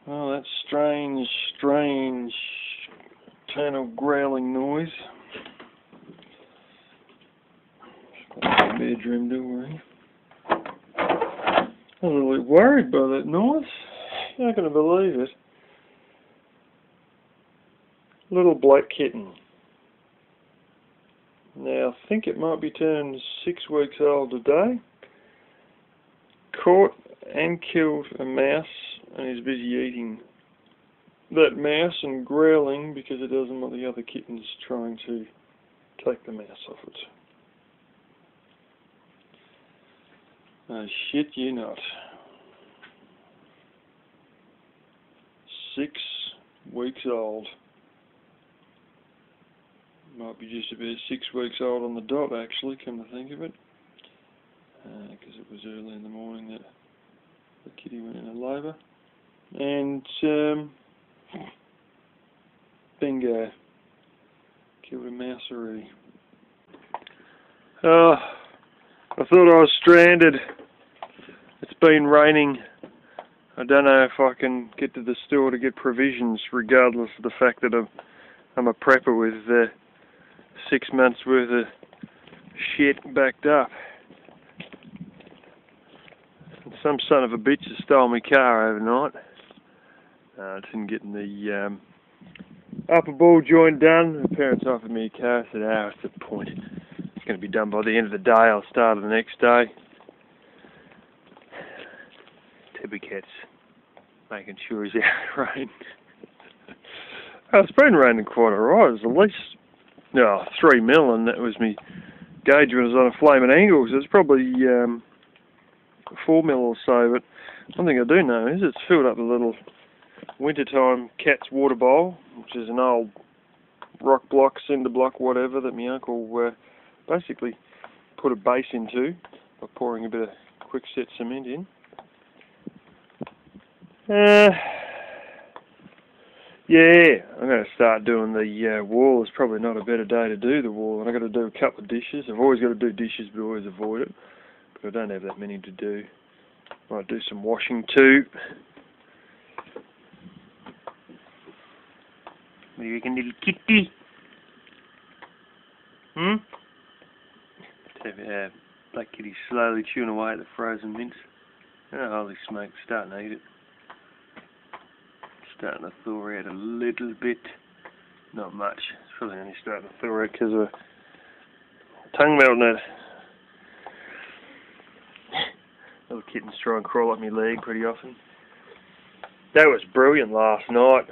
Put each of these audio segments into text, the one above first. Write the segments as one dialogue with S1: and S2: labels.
S1: Oh, that strange eternal growling noise. Got the bedroom door. I was a little bit worried by that noise. You're not going to believe it. Little black kitten. Now, I think it might be turned 6 weeks old today. Caught and killed a mouse and is busy eating that mouse and growling because it doesn't want the other kittens trying to take the mouse off it. I shit you not. 6 weeks old. Might be just about 6 weeks old on the dot, actually, come to think of it. Because it was early in the morning that the kitty went into labour. And, bingo. Killed a mouse already. I thought I was stranded. It's been raining. I don't know if I can get to the store to get provisions, regardless of the fact that I'm a prepper with 6 months worth of shit backed up. Some son of a bitch has stolen my car overnight. I didn't get the upper ball joint done. The parents offered me a car. I said, what's the point? It's going to be done by the end of the day. I'll start it the next day. Tabby cat's making sure he's out of rain. It's been raining quite alright. It was at least 3 mil, and that was me gauge when it was on a flaming angle. So it's probably 4 mil or so. But one thing I do know is it's filled up a little wintertime cat's water bowl, which is an old rock block, cinder block, whatever, that my uncle basically put a base into by pouring a bit of quick-set cement in. Yeah, I'm going to start doing the wall. It's probably not a better day to do the wall, and I've got to do a couple of dishes. I've always got to do dishes, but always avoid it. But I don't have that many to do. Might do some washing too. What do you reckon, little kitty? Black kitty slowly chewing away at the frozen mince. Oh, holy smoke, starting to eat it. Starting to thaw out a little bit. Not much. It's probably only starting to thaw out because of tongue melting it. Little kittens try and crawl up my leg pretty often. That was brilliant last night.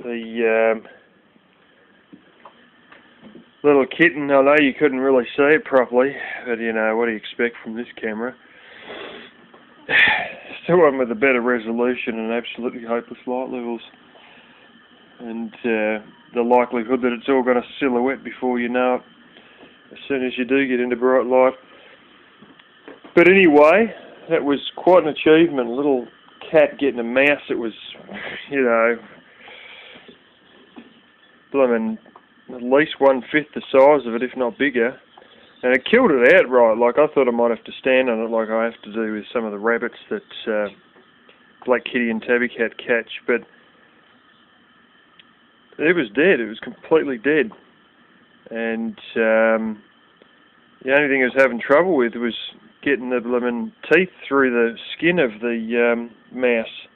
S1: The little kitten, I know you couldn't really see it properly, but you know, what do you expect from this camera? Still one with a better resolution and absolutely hopeless light levels. And the likelihood that it's all going to silhouette before you know it, as soon as you do get into bright light. But anyway, that was quite an achievement. A little cat getting a mouse. It was, you know, blimmin' at least 1/5 the size of it, if not bigger. And it killed it outright. Like, I thought I might have to stand on it like I have to do with some of the rabbits that black kitty and tabby cat catch. But it was dead. It was completely dead. And the only thing I was having trouble with was getting the blimmin' teeth through the skin of the mouse.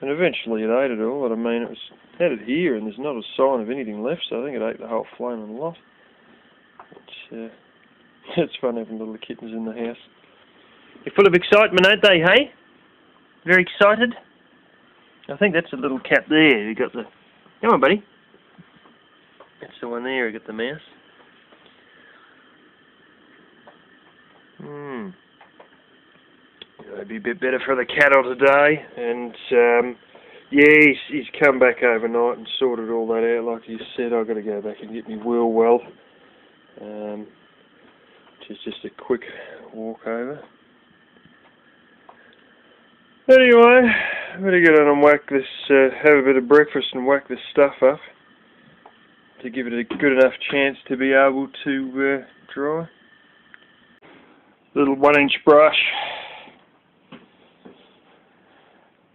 S1: And eventually it ate it all. But I mean, it had it here, and there's not a sign of anything left, so I think it ate the whole flaming lot. It's fun having little kittens in the house. They're full of excitement, aren't they, hey? Very excited? I think that's a little cat there who got the... Come on, buddy. That's the one there who got the mouse. It'll be a bit better for the cattle today, and yeah, he's come back overnight and sorted all that out. Like he said, I've got to go back and get my wheel well, which is just a quick walk over. Anyway, I better get on and whack this, have a bit of breakfast and whack this stuff up to give it a good enough chance to be able to dry. Little 1-inch brush.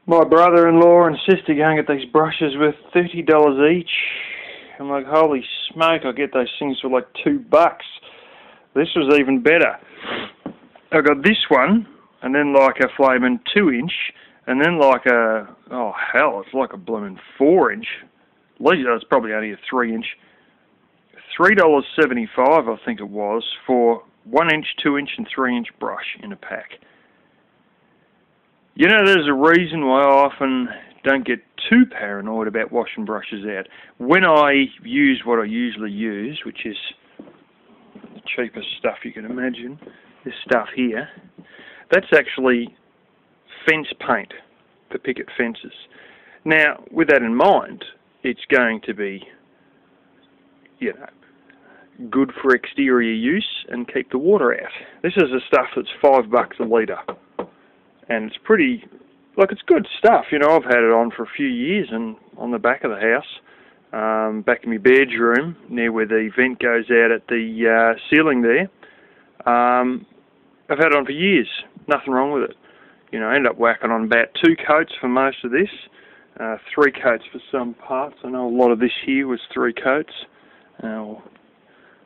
S1: My brother-in-law and sister go and get these brushes worth $30 each. I'm like, holy smoke, I get those things for like $2. This was even better. I got this one, and then like a flaming 2-inch, and then like a, oh hell, it's like a blooming 4-inch. At least it's probably only a 3-inch. $3.75, I think it was, for 1-inch, 2-inch, and 3-inch brush in a pack. You know, there's a reason why I often don't get too paranoid about washing brushes out. When I use what I usually use, which is the cheapest stuff you can imagine, this stuff here, that's actually fence paint for picket fences. Now, with that in mind, it's going to be, you know, good for exterior use and keep the water out. This is the stuff that's $5 a litre. And it's pretty, like, it's good stuff. You know, I've had it on for a few years and on the back of the house, back in my bedroom, near where the vent goes out at the ceiling there. I've had it on for years. Nothing wrong with it. You know, I ended up whacking on about 2 coats for most of this, 3 coats for some parts. I know a lot of this here was 3 coats. On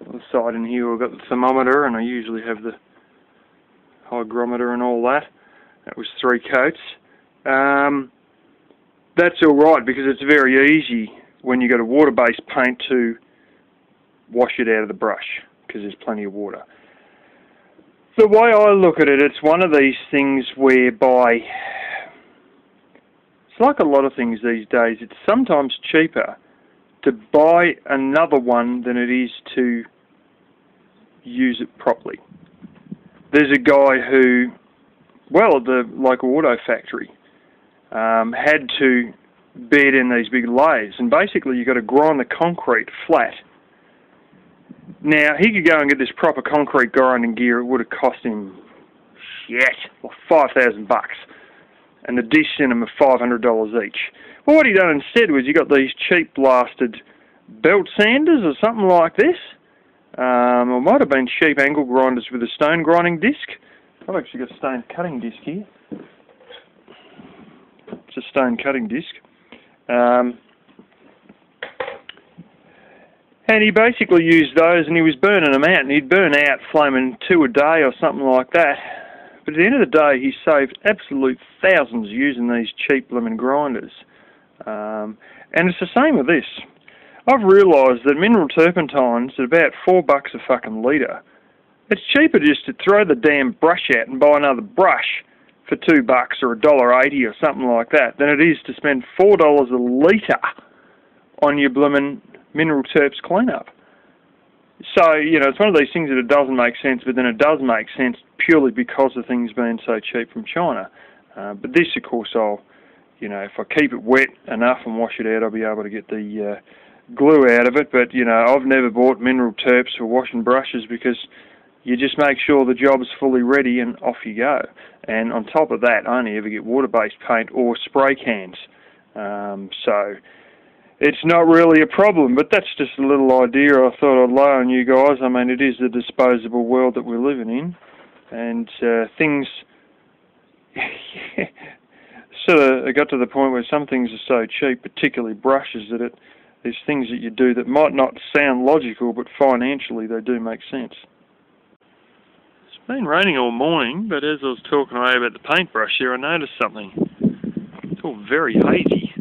S1: the side in here I've got the thermometer, and I usually have the hygrometer and all that. That was 3 coats. That's alright because it's very easy when you got a water-based paint to wash it out of the brush because there's plenty of water. The way I look at it, it's one of these things whereby it's like a lot of things these days. It's sometimes cheaper to buy another one than it is to use it properly. There's a guy who, well, at the local auto factory, had to bed in these big lathes, and basically you've got to grind the concrete flat. Now, he could go and get this proper concrete grinding gear. It would have cost him, like $5,000, and the discs in them are $500 each. Well, what he done instead was he got these cheap blasted belt sanders or something like this, or it might have been cheap angle grinders with a stone grinding disc. I've actually got a stone cutting disc here. It's a stone cutting disc. And he basically used those, and he was burning them out, and he'd burn out flaming 2 a day or something like that. But at the end of the day, he saved absolute thousands using these cheap lemon grinders. And it's the same with this. I've realised that mineral turpentines at about $4 a fucking litre. It's cheaper just to throw the damn brush out and buy another brush for $2 or $1.80 or something like that than it is to spend $4 a litre on your bloomin' mineral terps cleanup. So, you know, it's one of these things that it doesn't make sense, but then it does make sense purely because of things being so cheap from China. But this, of course, you know, if I keep it wet enough and wash it out, I'll be able to get the glue out of it. But, you know, I've never bought mineral terps for washing brushes because you just make sure the job's fully ready and off you go. And on top of that, I only ever get water-based paint or spray cans. So it's not really a problem, but that's just a little idea I thought I'd lay on you guys. I mean, it is the disposable world that we're living in, and things sort of got to the point where some things are so cheap, particularly brushes, that there's things that you do that might not sound logical, but financially they do make sense. It's been raining all morning, but as I was talking away about the paintbrush here, I noticed something. It's all very hazy.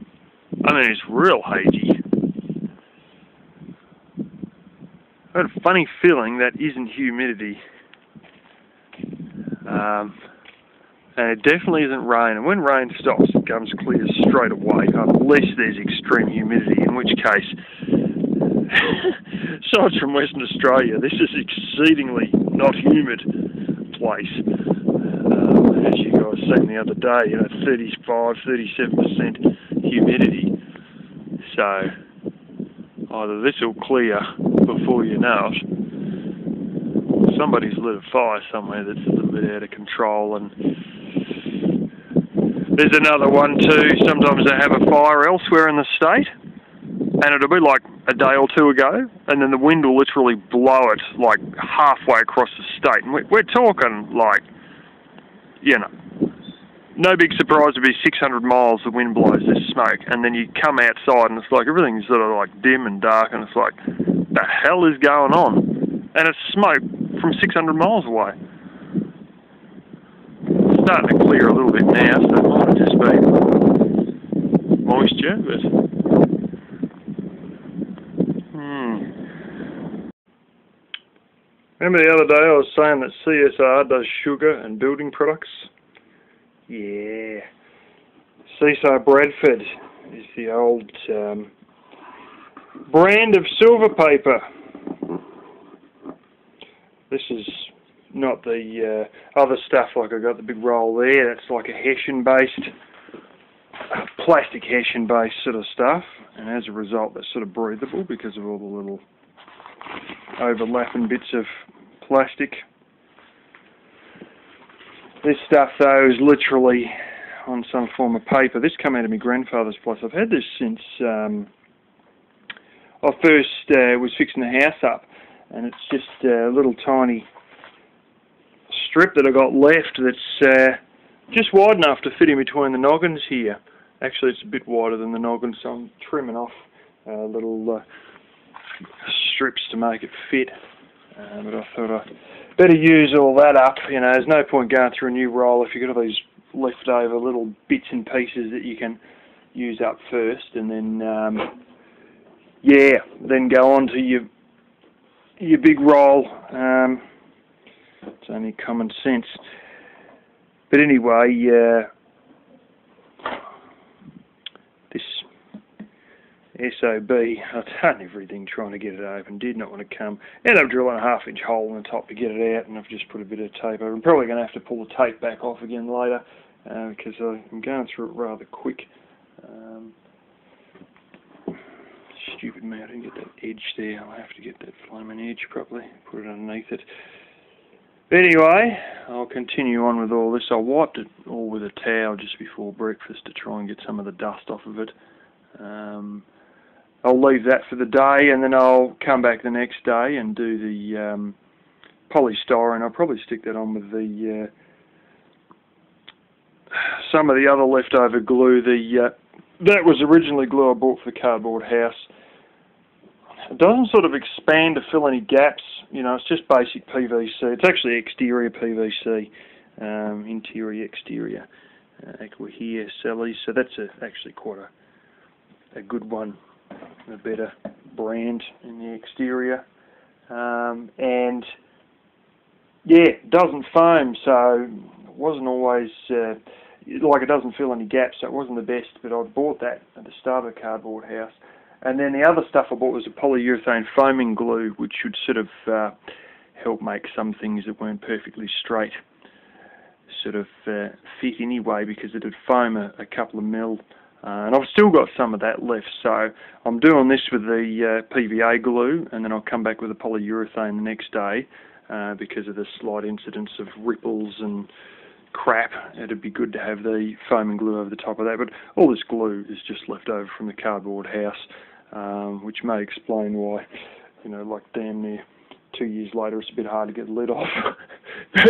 S1: I mean, it's real hazy. I had a funny feeling that isn't humidity. And it definitely isn't rain. And when rain stops, it comes clear straight away, unless there's extreme humidity, in which case, aside from Western Australia, this is exceedingly not humid place. As you guys seen the other day, you know, 35, 37% humidity. So either this will clear before you know it, or somebody's lit a fire somewhere that's a little bit out of control. And there's another one too. Sometimes they have a fire elsewhere in the state, and it'll be like a day or two ago, and then the wind will literally blow it like halfway across the state. And we're talking like, you know, no big surprise to be 600 miles the wind blows this smoke, and then you come outside and it's like everything's sort of like dim and dark, and it's like, the hell is going on? And it's smoke from 600 miles away. It's starting to clear a little bit now, so it might just be moisture, but Remember the other day I was saying that CSR does sugar and building products? Yeah. CSR Bradford is the old brand of silver paper. This is not the other stuff, like I got the big roll there. That's like a Hessian-based, plastic Hessian-based sort of stuff, and as a result that's sort of breathable because of all the little overlapping bits of plastic. This stuff though is literally on some form of paper. This came out of my grandfather's place. I've had this since I first was fixing the house up, and it's just a little tiny strip that I got left that's just wide enough to fit in between the noggins here. Actually it's a bit wider than the noggin, so I'm trimming off little strips to make it fit, but I thought I'd better use all that up. You know, there's no point going through a new roll if you've got all these leftover little bits and pieces that you can use up first, and then then go on to your big roll. It's only common sense. But anyway, this SOB, I've done everything trying to get it open, did not want to come. Ended up drilling a 1/2-inch hole in the top to get it out, and I've just put a bit of tape over. I'm probably going to have to pull the tape back off again later, because I'm going through it rather quick. Stupid me, I didn't get that edge there. I'll have to get that flaming edge properly, put it underneath it. But anyway, I'll continue on with all this. I wiped it all with a towel just before breakfast to try and get some of the dust off of it. I'll leave that for the day, and then I'll come back the next day and do the polystyrene. I'll probably stick that on with the some of the other leftover glue. That was originally glue I bought for the cardboard house. It doesn't sort of expand to fill any gaps. You know, it's just basic PVC. It's actually exterior PVC, interior, exterior, aqua here, Sally. So that's actually quite a good one, a better brand in the exterior, and yeah, it doesn't foam, so it wasn't always like it doesn't fill any gaps, so it wasn't the best. But I bought that at the start of the cardboard house, and then the other stuff I bought was a polyurethane foaming glue, which should sort of help make some things that weren't perfectly straight sort of fit anyway, because it would foam a couple of mil. And I've still got some of that left, so I'm doing this with the PVA glue, and then I'll come back with the polyurethane the next day, because of the slight incidence of ripples and crap. It'd be good to have the foaming glue over the top of that, but all this glue is just left over from the cardboard house, which may explain why, you know, like damn near 2 years later it's a bit hard to get the lid off. But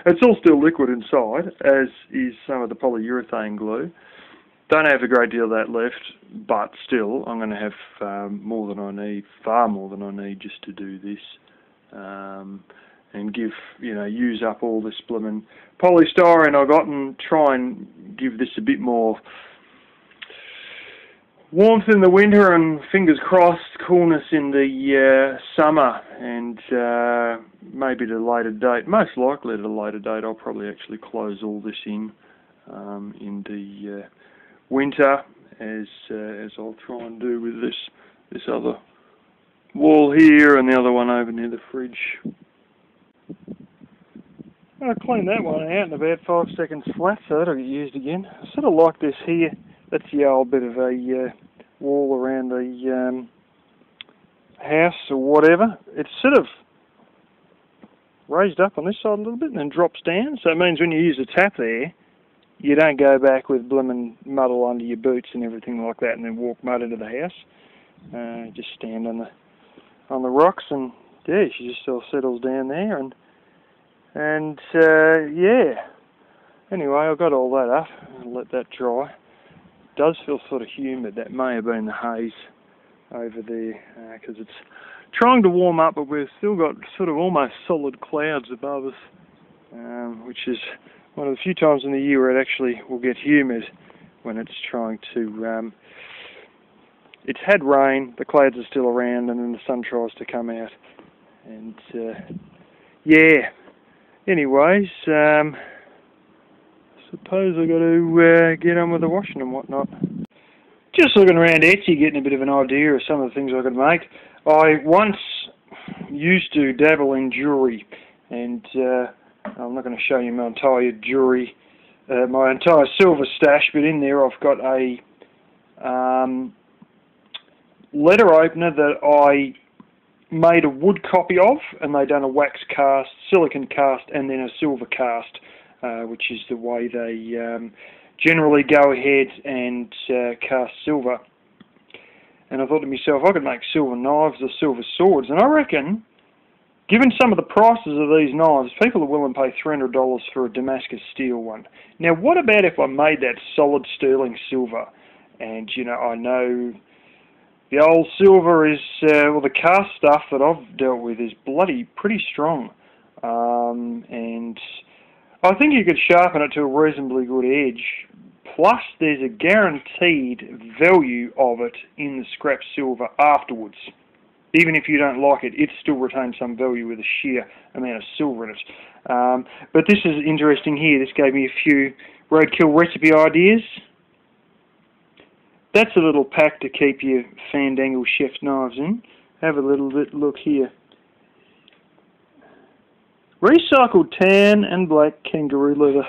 S1: it's all still liquid inside, as is some of the polyurethane glue. Don't have a great deal of that left, but still I'm going to have more than I need, far more than I need, just to do this, and give, you know, use up all this blooming polystyrene I got, and try and give this a bit more warmth in the winter, and fingers crossed coolness in the summer, and maybe at a later date, most likely at a later date, I'll probably actually close all this in the winter, as I'll try and do with this other wall here and the other one over near the fridge. I'll clean that one out in about 5 seconds flat, so that'll get used again. I sort of like this here. That's the old bit of a wall around the house or whatever. It's sort of raised up on this side a little bit and then drops down, so it means when you use the tap there, you don't go back with blooming muddle under your boots and everything like that and then walk mud into the house. Just stand on the rocks, and yeah, she just all settles down there, and yeah. Anyway, I got all that up and let that dry. It does feel sort of humid. That may have been the haze over there, because it's trying to warm up, but we've still got sort of almost solid clouds above us, which is one of the few times in the year where it actually will get humid when it's trying to... it's had rain, the clouds are still around, and then the sun tries to come out. And, yeah. Anyways, suppose I've got to get on with the washing and whatnot. Just looking around Etsy, getting a bit of an idea of some of the things I could make. I once used to dabble in jewellery, and I'm not going to show you my entire jewellery, my entire silver stash, but in there I've got a letter opener that I made a wood copy of, and they done a wax cast, silicon cast, and then a silver cast, which is the way they generally go ahead and cast silver. And I thought to myself, I could make silver knives or silver swords, and I reckon, given some of the prices of these knives, people are willing to pay $300 for a Damascus steel one. Now, what about if I made that solid sterling silver? And, you know, I know the old silver is, well, the cast stuff that I've dealt with is pretty strong. And I think you could sharpen it to a reasonably good edge. Plus, there's a guaranteed value of it in the scrap silver afterwards. Even if you don't like it, it still retains some value with a sheer amount of silver in it. But this is interesting here. This gave me a few roadkill recipe ideas. That's a little pack to keep your Fandangle chef knives in. Have a little bit look here. Recycled tan and black kangaroo leather.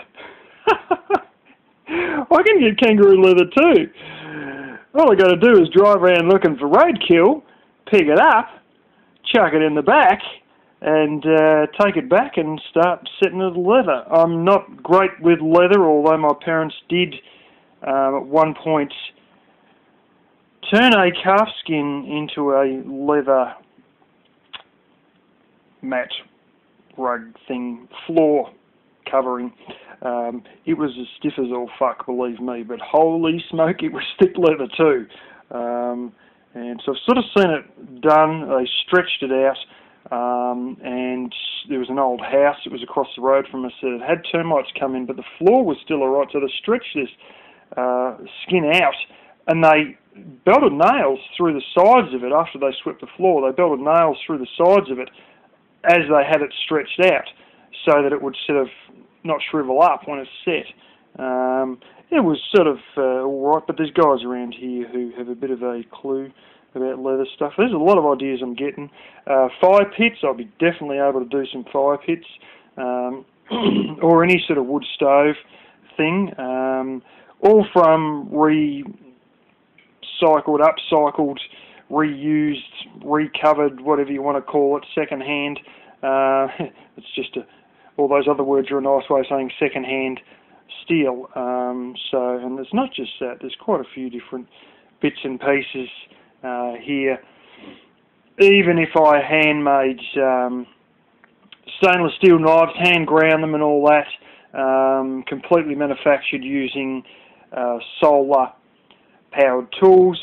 S1: I can get kangaroo leather too. All I got to do is drive around looking for roadkill, pick it up, chuck it in the back, and take it back and start setting it with leather. I'm not great with leather, although my parents did at one point turn a calf skin into a leather mat rug thing, floor covering. It was as stiff as all fuck, believe me, but holy smoke, it was thick leather too. And so I've sort of seen it done. They stretched it out, and there was an old house that was across the road from us that had termites come in, but the floor was still alright, so they stretched this skin out, and they belted nails through the sides of it after they swept the floor. They belted nails through the sides of it as they had it stretched out, so that it would sort of not shrivel up when it's set. It was sort of alright, but there's guys around here who have a bit of a clue about leather stuff. There's a lot of ideas I'm getting. Fire pits, I'll be definitely able to do some fire pits, or any sort of wood stove thing, all from recycled, upcycled, reused, recovered, whatever you want to call it, second-hand. It's just all those other words are a nice way of saying second-hand steel. And it's not just that. There's quite a few different bits and pieces here. Even if I handmade stainless steel knives, hand ground them and all that, completely manufactured using solar powered tools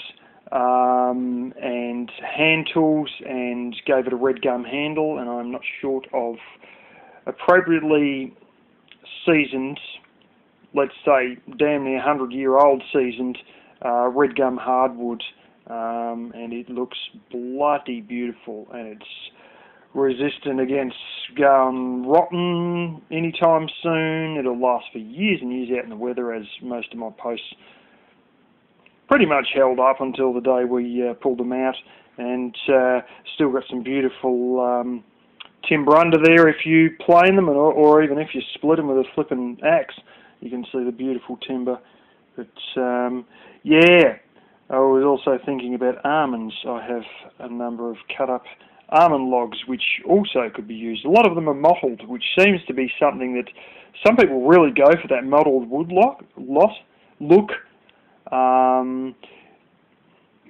S1: and hand tools, and gave it a red gum handle, and I'm not short of appropriately seasoned, let's say damn near 100-year-old seasoned red gum hardwood, and it looks bloody beautiful, and it's resistant against going rotten anytime soon. It'll last for years and years out in the weather, as most of my posts pretty much held up until the day we pulled them out, and still got some beautiful timber under there if you plane them, or even if you split them with a flipping axe, you can see the beautiful timber. But yeah, I was also thinking about almonds. I have a number of cut up almond logs which also could be used. A lot of them are mottled, which seems to be something that some people really go for, that mottled wood look.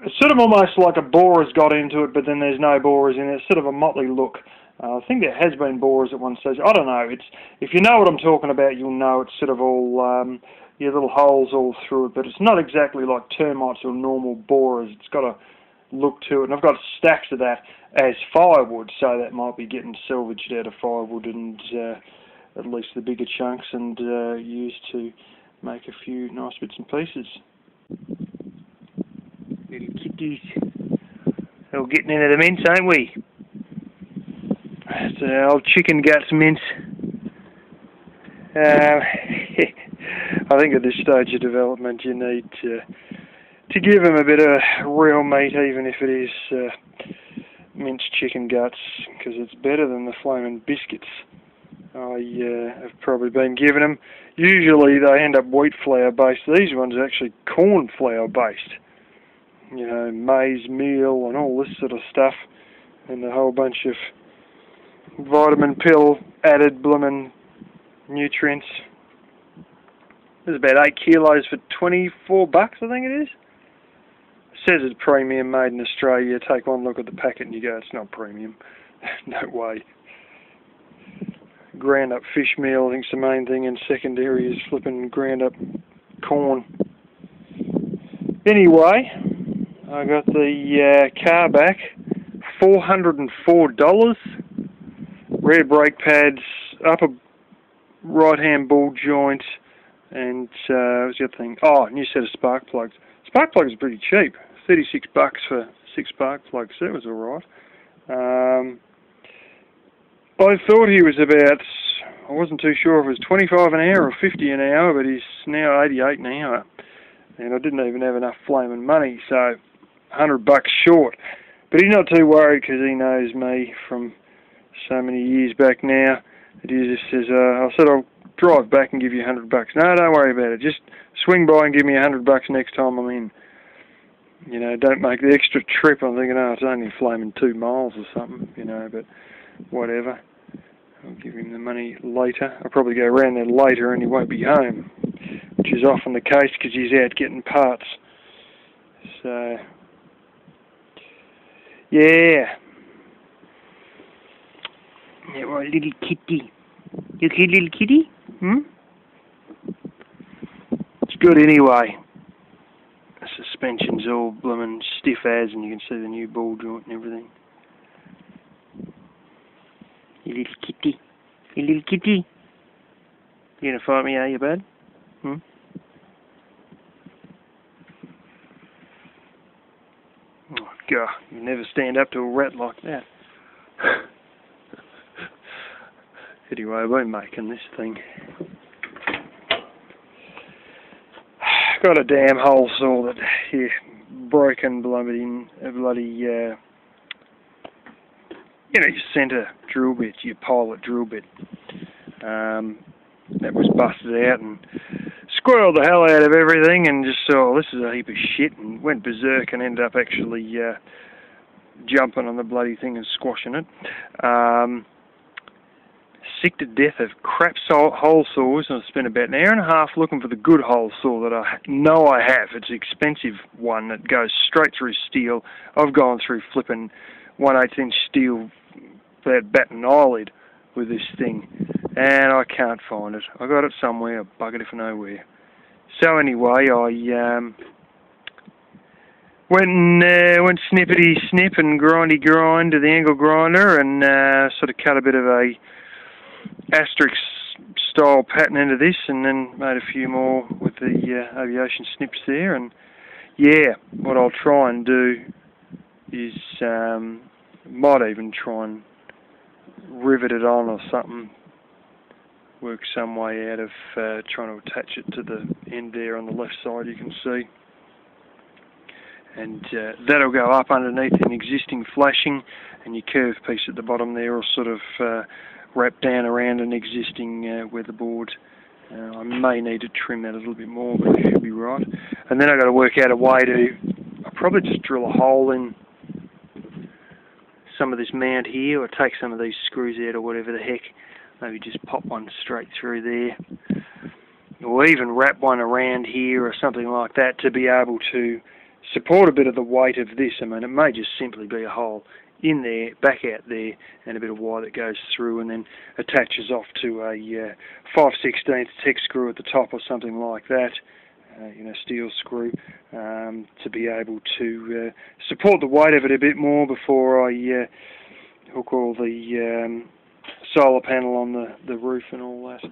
S2: it's sort of almost like a borer's got into it, but then there's no borers in it. It's sort of a motley look. I think there has been borers at one stage. I don't know. It's, if you know what I'm talking about, you'll know it's sort of all little holes all through it, but it's not exactly like termites or normal borers. It's got a look to it, and I've got stacks of that as firewood, so that might be getting salvaged out of firewood and at least the bigger chunks, and used to make a few nice bits and pieces. Little kitties. We're getting into the mince, ain't we? It's an old chicken guts mince. I think at this stage of development you need to give them a bit of real meat, even if it is minced chicken guts, because it's better than the flaming biscuits I have probably been giving them. Usually they end up wheat flour based. These ones are actually corn flour based. You know, maize meal and all this sort of stuff, and a whole bunch of vitamin pill added bloomin' nutrients. There's about 8 kilos for $24, I think it is. It says it's premium, made in Australia. Take one look at the packet and you go, it's not premium. No way. Ground up fish meal, I think's the main thing, and secondary is flipping ground up corn. Anyway, I got the car back, $404. Rear brake pads, upper right-hand ball joint, and what's the other thing? Oh, new set of spark plugs. Spark plugs are pretty cheap, $36 for 6 spark plugs. That was alright. I thought he was about, I wasn't too sure if it was 25 an hour or 50 an hour, but he's now 88 an hour. And I didn't even have enough flaming money, so $100 short. But he's not too worried because he knows me from so many years back now. That he just says, I said, I'll drive back and give you $100. No, don't worry about it. Just swing by and give me $100 next time I'm in. You know, don't make the extra trip. I'm thinking, oh, it's only flaming 2 miles or something, you know, but whatever. I'll give him the money later. I'll probably go around there later and he won't be home, which is often the case because he's out getting parts. So, yeah. Yeah, well, little kitty. You okay, little kitty? It's good anyway. The suspension's all bloomin' stiff as, and you can see the new ball joint and everything. You little kitty. You little kitty. You gonna fight me, are you, bud? Oh, God, you never stand up to a rat like that. Anyway, we're making this thing. Got a damn hole saw that, broken bloody, you know, your centre drill bit, your pilot drill bit. That was busted out and squirreled the hell out of everything, and just saw, this is a heap of shit, and went berserk and ended up actually jumping on the bloody thing and squashing it. Sick to death of crap hole saws, and I spent about an hour and a half looking for the good hole saw that I know I have. It's an expensive one that goes straight through steel. I've gone through flipping 1/8 inch steel that bat an eyelid with this thing, and I can't find it. I got it somewhere, I buggered it for nowhere. So anyway, I went snippety snip and grindy grind to the angle grinder, and sort of cut a bit of a asterisk style pattern into this, and then made a few more with the aviation snips there. And yeah, what I'll try and do is might even try and rivet it on or something, work some way out of trying to attach it to the end there on the left side, you can see. And that'll go up underneath an existing flashing, and your curved piece at the bottom there will sort of wrap down around an existing weatherboard. I may need to trim that a little bit more, but it should be right. And then I've got to work out a way to, I'll probably just drill a hole in some of this mount here, or take some of these screws out or whatever the heck. Maybe just pop one straight through there, or even wrap one around here or something like that to be able to support a bit of the weight of this. I mean, it may just simply be a hole in there, back out there, and a bit of wire that goes through and then attaches off to a 5/16 hex screw at the top or something like that, steel screw, to be able to support the weight of it a bit more before I hook all the solar panel on the roof and all that.